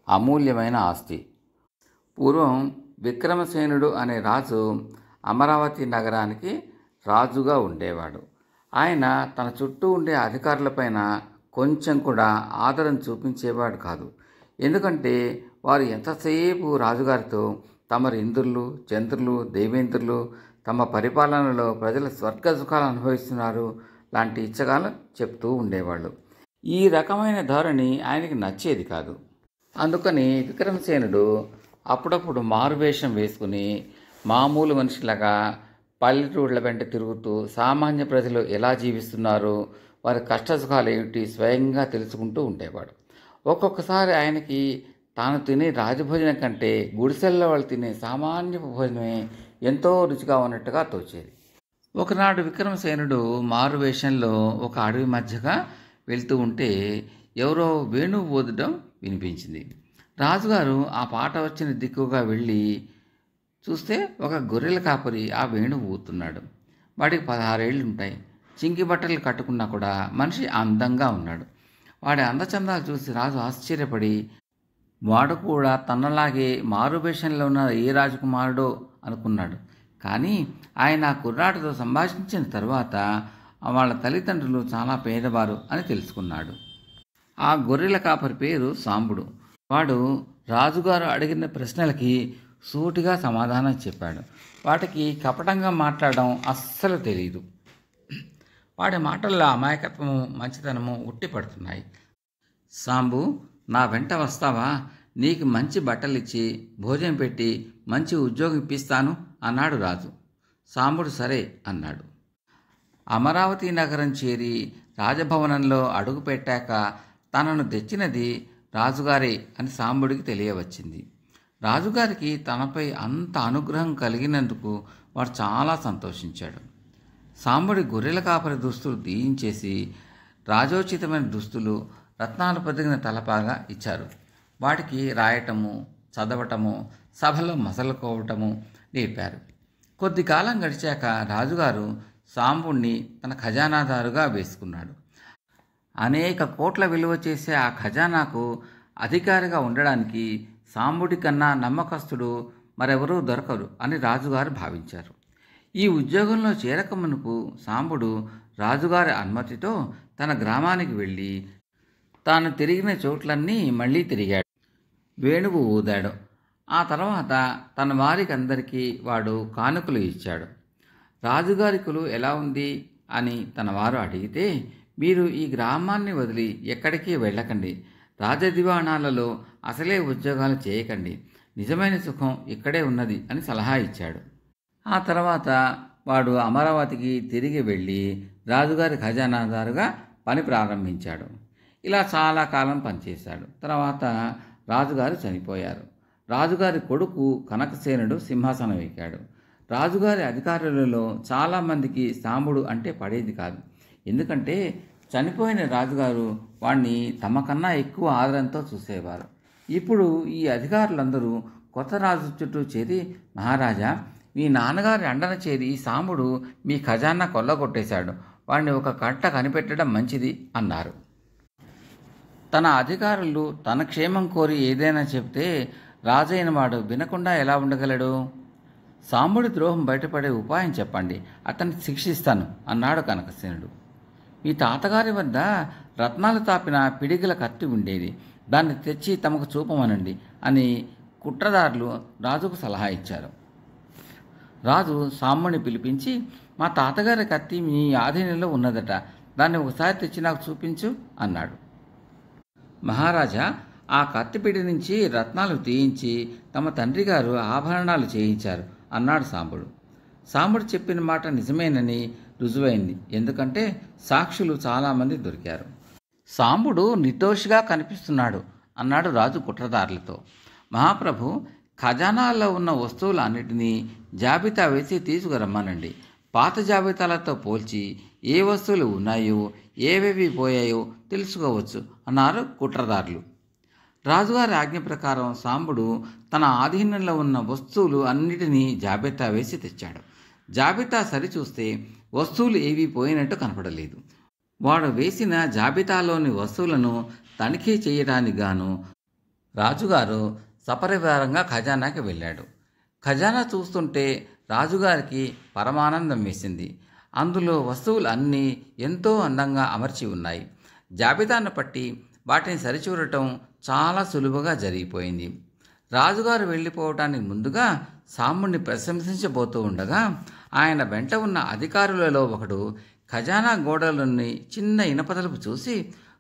అమూల్యమైన ఆస్తి. పూర్వం విక్రమసేనుడు అనే రాజు అమరావతి నగరానికి రాజుగా ఉండేవాడు. ఆయన తన చుట్టూ ఉండే అధికారులపైన కొంచెం కూడా ఆదరణ చూపించేవాడు కాదు. ఎందుకంటే వారు ఎంతసేపు రాజుగారితో తమరు ఇంద్రులు, చంద్రులు, దేవేంద్రులు తమ పరిపాలనలో ప్రజల స్వర్గ సుఖాలు అనుభవిస్తున్నారు లాంటి ఇచ్చగాలు చెప్తూ ఉండేవాళ్ళు. ఈ రకమైన ధోరణి ఆయనకి నచ్చేది కాదు. అందుకని విక్రమసేనుడు అప్పుడప్పుడు మారువేషం వేసుకుని మామూలు మనిషిలాగా పల్లెటూళ్ళ వెంట తిరుగుతూ సామాన్య ప్రజలు ఎలా జీవిస్తున్నారు, వారి కష్టసుఖాలు ఏమిటి స్వయంగా తెలుసుకుంటూ ఉండేవాడు. ఒక్కొక్కసారి ఆయనకి తాను తినే రాజభోజనం కంటే గుడిసెల్లో వాళ్ళు తినే సామాన్య భోజనమే ఎంతో రుచిగా ఉన్నట్టుగా తోచేది. ఒకనాడు విక్రమసేనుడు మారువేషంలో ఒక అడవి మధ్యగా వెళ్తూ ఉంటే ఎవరో వేణువు ఊదడం వినిపించింది. రాజుగారు ఆ పాట వచ్చిన దిక్కుగా వెళ్ళి చూస్తే ఒక గొర్రెల కాపరి ఆ వేణువు ఊతున్నాడు. వాడికి 16 ఏళ్ళు ఉంటాయి. చింకి బట్టలు కట్టుకున్నా కూడా మనిషి అందంగా ఉన్నాడు. వాడి అందచందాలు చూసి రాజు ఆశ్చర్యపడి వాడు కూడా తనలాగే మారువేషంలో ఉన్న ఏ రాజకుమారుడో అనుకున్నాడు. కానీ ఆయన ఆ కుర్రాడితో సంభాషించిన తర్వాత వాళ్ళ తల్లిదండ్రులు చాలా పేదవారు అని తెలుసుకున్నాడు. ఆ గొర్రెల కాపరి పేరు సాంబుడు. వాడు రాజుగారు అడిగిన ప్రశ్నలకి సూటిగా సమాధానం చెప్పాడు. వాటికి కపటంగా మాట్లాడడం అస్సలు తెలియదు. వాడి మాటల్లో అమాయకత్వము, మంచితనము ఉట్టిపడుతున్నాయి. సాంబు, నా వెంట వస్తావా? నీకు మంచి బట్టలిచ్చి భోజనం పెట్టి మంచి ఉద్యోగం ఇప్పిస్తాను అన్నాడు రాజు. సాంబుడు సరే అన్నాడు. అమరావతి నగరం చేరి రాజభవనంలో అడుగు పెట్టాక తనను తెచ్చినది రాజుగారే అని సాంబుడికి తెలియవచ్చింది. రాజుగారికి తనపై అంత అనుగ్రహం కలిగినందుకు వాడు చాలా సంతోషించాడు. సాంబుడి గొర్రెల కాపరి దుస్తులు తీయించేసి రాజోచితమైన దుస్తులు, రత్నాలు పొదిగిన తలపాగా ఇచ్చారు. వాటికి రాయటము, చదవటము, సభలో మసలుకోవటము నేర్పారు. కొద్ది కాలం గడిచాక రాజుగారు సాంబుణ్ణి తన ఖజానాదారుగా వేసుకున్నాడు. అనేక కోట్ల విలువ చేసే ఆ ఖజానాకు అధికారిగా ఉండడానికి సాంబుడి కన్నా నమ్మకస్తుడు మరెవరూ దొరకరు అని రాజుగారు భావించారు. ఈ ఉద్యోగంలో చేరకమునుపు సాంబుడు రాజుగారి అనుమతితో తన గ్రామానికి వెళ్ళి తాను తిరిగిన చోట్లన్నీ మళ్ళీ తిరిగాడు. వేణువు ఊదాడు. ఆ తర్వాత తన వారికి అందరికీ వాడు కానుకలు ఇచ్చాడు. రాజుగారి కొలువు ఎలా ఉంది అని తన వారు అడిగితే, మీరు ఈ గ్రామాన్ని వదిలి ఎక్కడికి వెళ్ళకండి, రాజదివాణాలలో అసలే ఉద్యోగాలు చేయకండి, నిజమైన సుఖం ఇక్కడే ఉన్నది అని సలహా ఇచ్చాడు. ఆ తర్వాత వాడు అమరావతికి తిరిగి వెళ్ళి రాజుగారి ఖజానాదారుగా పని ప్రారంభించాడు. ఇలా చాలా కాలం పనిచేశాడు. తర్వాత రాజుగారు చనిపోయారు. రాజుగారి కొడుకు కనకసేనుడు సింహాసనం ఎక్కాడు. రాజుగారి అధికారులలో చాలామందికి సాంబుడు అంటే పడేది కాదు. ఎందుకంటే చనిపోయిన రాజుగారు వాణ్ణి తమకన్నా ఎక్కువ ఆదరంతో చూసేవారు. ఇప్పుడు ఈ అధికారులందరూ కొత్త రాజు చుట్టూ చేరి, మహారాజా, మీ నాన్నగారి అండన చేరి సాంబుడు మీ ఖజానా కొల్లగొట్టేశాడు, వాడిని ఒక కట్ట కనిపెట్టడం మంచిది అన్నారు. తన అధికారులు తన క్షేమం కోరి ఏదైనా చెప్తే రాజైన వాడు వినకుండా ఎలా ఉండగలడు? సాంబుడి ద్రోహం బయటపడే ఉపాయం చెప్పండి, అతన్ని శిక్షిస్తాను అన్నాడు కనకసేనుడు. మీ తాతగారి వద్ద రత్నాలు తాపిన పిడిగిల కత్తి ఉండేది, దాన్ని తెచ్చి తమకు చూపమనండి అని కుట్రదారులు రాజుకు సలహా ఇచ్చారు. రాజు సాంబుని పిలిపించి, మా తాతగారి కత్తి మీ ఆధీనంలో ఉన్నదట, దాన్ని ఒకసారి తెచ్చి నాకు చూపించు అన్నాడు. మహారాజా ఆ కత్తిపిడి నుంచి రత్నాలు తీయించి తమ తండ్రి గారు ఆభరణాలు చేయించారు అన్నాడు సాంబుడు. సాంబుడు చెప్పిన మాట నిజమేనని రుజువైంది. ఎందుకంటే సాక్షులు చాలామంది దొరికారు. సాంబుడు నిర్దోషిగా కనిపిస్తున్నాడు అన్నాడు రాజు కుట్రదారులతో. మహాప్రభు, ఖజానాల్లో ఉన్న వస్తువులన్నిటినీ జాబితా వేసి తీసుకురమ్మనండి. పాత జాబితాలతో పోల్చి ఏ వస్తువులు ఉన్నాయో ఏవేవి పోయాయో తెలుసుకోవచ్చు అన్నారు కుట్రదారులు. రాజుగారి ఆజ్ఞ ప్రకారం సాంబుడు తన ఆధీనంలో ఉన్న వస్తువులు అన్నిటినీ జాబితా వేసి తెచ్చాడు. జాబితా సరిచూస్తే వస్తువులు ఏవీ పోయినట్టు కనపడలేదు. వాడు వేసిన జాబితాలోని వస్తువులను తనిఖీ చేయడానికి గాను రాజుగారు సపరివారంగా ఖజానాకి వెళ్ళాడు. ఖజానా చూస్తుంటే రాజుగారికి పరమానందం వేసింది. అందులో వస్తువులు అన్నీ ఎంతో అందంగా అమర్చి ఉన్నాయి. జాబితాను పట్టి వాటిని సరిచూడటం చాలా సులువుగా జరిగిపోయింది. రాజుగారు వెళ్ళిపోవటానికి ముందుగా సాంబుణ్ణి ప్రశంసించబోతూ ఉండగా ఆయన వెంట ఉన్న అధికారులలో ఒకడు ఖజానా గోడలోని చిన్న ఇనపతలుపు చూసి,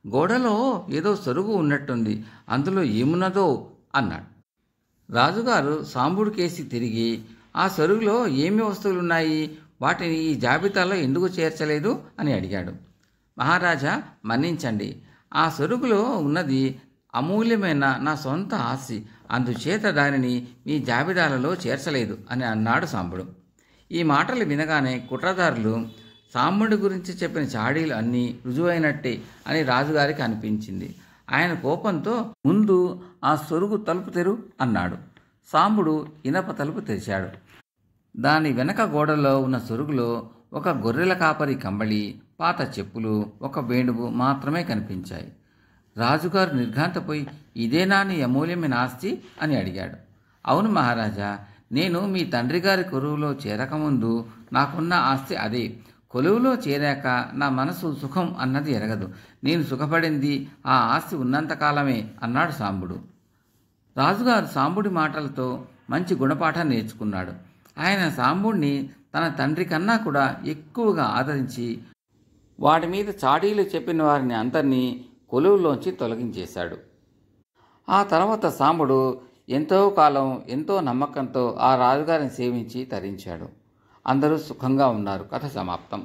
గోడలో ఏదో సొరుగు ఉన్నట్టుంది, అందులో ఏమున్నదో అన్నాడు. రాజుగారు సాంబుడి కేసి తిరిగి, ఆ సొరుగులో ఏమి వస్తువులున్నాయి, వాటిని ఈ జాబితాలో ఎందుకు చేర్చలేదు అని అడిగాడు. మహారాజా మన్నించండి, ఆ సొరుగులో ఉన్నది అమూల్యమైన నా సొంత ఆస్తి, అందుచేత దానిని మీ జాబితాలలో చేర్చలేదు అని అన్నాడు సాంబుడు. ఈ మాటలు వినగానే కుట్రదారులు సాంబుడి గురించి చెప్పిన చాడీలు అన్నీ రుజువైనట్టే అని రాజుగారికి అనిపించింది. ఆయన కోపంతో, ముందు ఆ సొరుగు తలుపు తెరు అన్నాడు. సాంబుడు ఇనప తలుపు తెరిచాడు. దాని వెనక గోడలో ఉన్న సొరుగులో ఒక గొర్రెల కాపరి కంబళి, పాత చెప్పులు, ఒక వేణువు మాత్రమే కనిపించాయి. రాజుగారు నిర్ఘాంతపోయి, ఇదేనా నీ అమూల్యమైన ఆస్తి అని అడిగాడు. అవును మహారాజా, నేను మీ తండ్రి గారి కొలువులో చేరకముందు నాకున్న ఆస్తి అదే. కొలువులో చేరాక నా మనసు సుఖం అన్నది ఎరగదు. నేను సుఖపడింది ఆ ఆస్తి ఉన్నంతకాలమే అన్నాడు సాంబుడు. రాజుగారు సాంబుడి మాటలతో మంచి గుణపాఠం నేర్చుకున్నాడు. ఆయన సాంబుడిని తన తండ్రి కన్నా కూడా ఎక్కువగా ఆదరించి వాడి మీద చాడీలు చెప్పిన వారిని అందరినీ కొలువులోంచి తొలగించేశాడు. ఆ తర్వాత సాంబుడు ఎంతో కాలం ఎంతో నమ్మకంతో ఆ రాజుగారిని సేవించి తరించాడు. అందరూ సుఖంగా ఉన్నారు. కథ సమాప్తం.